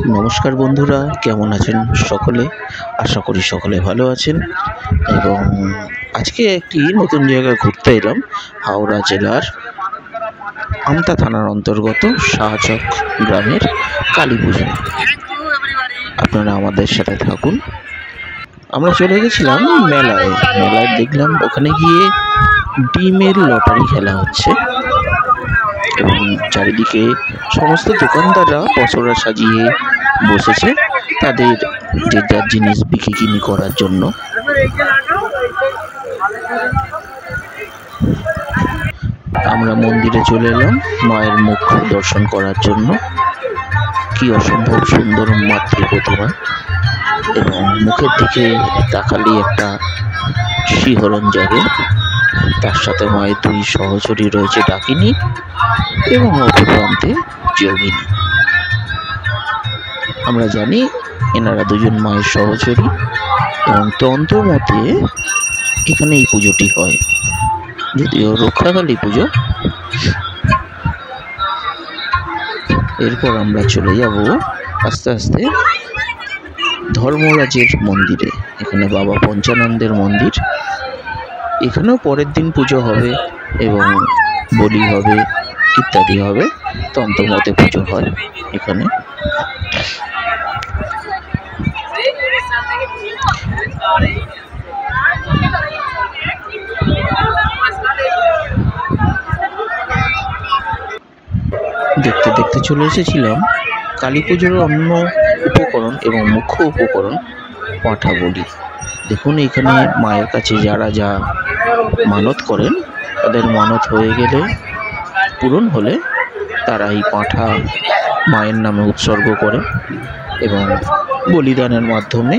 নমস্কার বন্ধুরা, কেমন আছেন সকলে? আশা করি সকলে ভালো আছেন। এবং আজকে একটি নতুন জায়গায় ঘুরতে এলাম। হাওড়া জেলার আমতা থানার অন্তর্গত শাহচক গ্রামের কালী পুজো। আপনারা আমাদের সাথে থাকুন। আমরা চলে গেছিলাম মেলায়। দেখলাম ওখানে গিয়ে ডিমের লটারি খেলা হচ্ছে এবং চারিদিকে সমস্ত দোকানদাররা পসরা সাজিয়ে বসেছে তাদের যে যার জিনিস বিক্রি করার জন্য। আমরা মন্দিরে চলে এলাম মায়ের মুখ দর্শন করার জন্য। কি অসম্ভব সুন্দর মাতৃ প্রতিমা, এবং মুখের দিকে তাকালেই একটা শিহরণ জাগে। তার সাথে মায়ের দুই সহচরী রয়েছে, ডাকিনী এবং অপর প্রান্তে যোগিনী। আমরা জানি এনারা দুজন মায়ের সহচরী এবং তন্ত্র মতে এখানে এই পুজোটি হয়, যদিও রক্ষাকালী পুজো। এরপর আমরা চলে যাব আস্তে আস্তে ধর্মরাজের মন্দিরে। এখানে বাবা পঞ্চানন্দের মন্দির। এখানেও পরের দিন পুজো হবে এবং বলি হবে ইত্যাদি হবে। তন্ত্রমতে পুজো হয় এখানে। দেখতে দেখতে চলে এসেছিলাম কালী পুজোর অন্য উপকরণ এবং মুখ্য উপকরণ পাঁঠা বলি। দেখুন এখানে মায়ের কাছে যারা যা মানত করেন, তাদের মানত হয়ে গেলে, পূরণ হলে তারা এই পাঁঠা মায়ের নামে উৎসর্গ করে এবং বলিদানের মাধ্যমে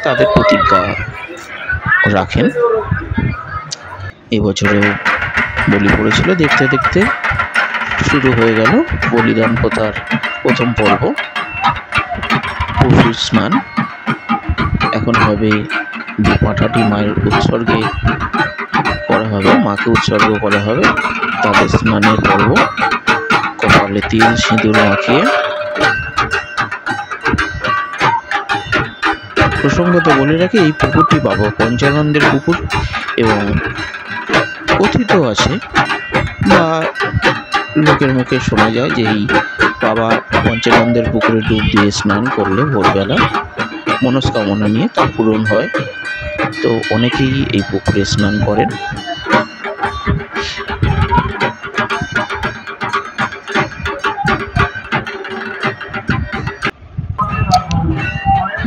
তাদের প্রতিজ্ঞা রাখেন। এবছরেও বলি পড়েছিল। দেখতে দেখতে শুরু হয়ে গেল বলিদান প্রথার প্রথম পর্ব, পশু স্নান। এখন হবে যে পাঁঠাটি মায়ের উৎসর্গে করা হবে, মাকে উৎসর্গ করা হবে, তাদের স্নানের পর্ব। কপালে তিল সিঁদুর মাখিয়ে। প্রসঙ্গত বলে রাখি, এই পুকুরটি বাবা পঞ্চানন্দের পুকুর এবং কথিত আছে বা লোকের মুখে শোনা যায় যে এই বাবা পঞ্চানন্দের পুকুরে ডুব দিয়ে স্নান করলে ভোরবেলা মনস্কামনা নিয়ে তা পূরণ হয়। তো অনেকেই এই পুকুরে স্নান করেন।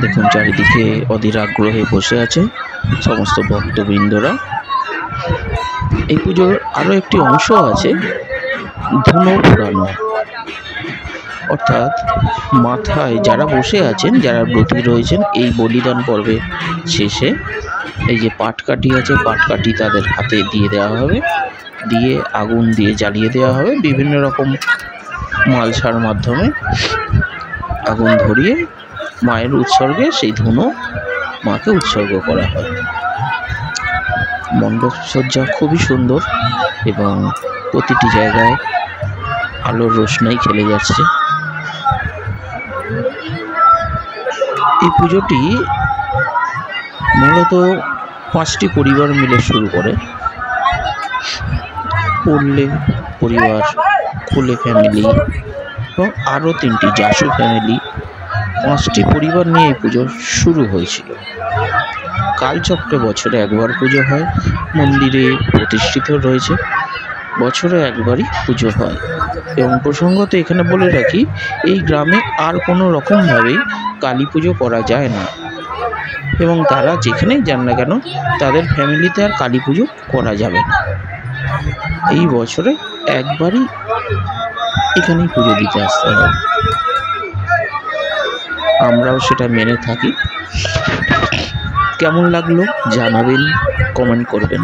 দেখুন চারিদিকে অধীর আগ্রহে বসে আছে সমস্ত ভক্তবৃন্দরা। এই পুজোর আরো একটি অংশ আছে, ধুনো পোড়ানো। অর্থাৎ মাথায় যারা বসে আছেন, যারা ব্রতী রয়েছেন, এই বলিদান পর্বে শেষে এই যে পাটকাঠি আছে, পাটকাঠি তাদের হাতে দিয়ে দেওয়া হবে, দিয়ে আগুন দিয়ে জ্বালিয়ে দেওয়া হবে। বিভিন্ন রকম মালসার মাধ্যমে আগুন ধরিয়ে মায়ের উৎসর্গে সেই ধুনো মাকে উৎসর্গ করা হয়। মণ্ডপ সজ্জা খুবই সুন্দর এবং প্রতিটি জায়গায় আলোর রোশনাই খেলে যাচ্ছে। এই পুজোটি মূলত 5টি পরিবার মিলে শুরু করে। পল্লে পরিবার, কুলে ফ্যামিলি এবং আরও 3টি জাসু ফ্যামিলি, 5টি পরিবার নিয়ে এই পুজো শুরু হয়েছিল। কালচক্রে বছরে একবার পুজো হয়, মন্দিরে প্রতিষ্ঠিত রয়েছে, বছরে একবারই পুজো হয়। এবং প্রসঙ্গত এখানে বলে রাখি, এই গ্রামে আর কোনো রকমভাবেই কালী পুজো করা যায় না এবং তারা যেখানেই যান না কেন তাদের ফ্যামিলিতে আর কালী পুজো করা যাবে না। এই বছরে একবারই এখানেই পুজো দিতে আসতে হবে। আমরাও সেটা মেনে থাকি। কেমন লাগলো জানাবেন, কমেন্ট করবেন।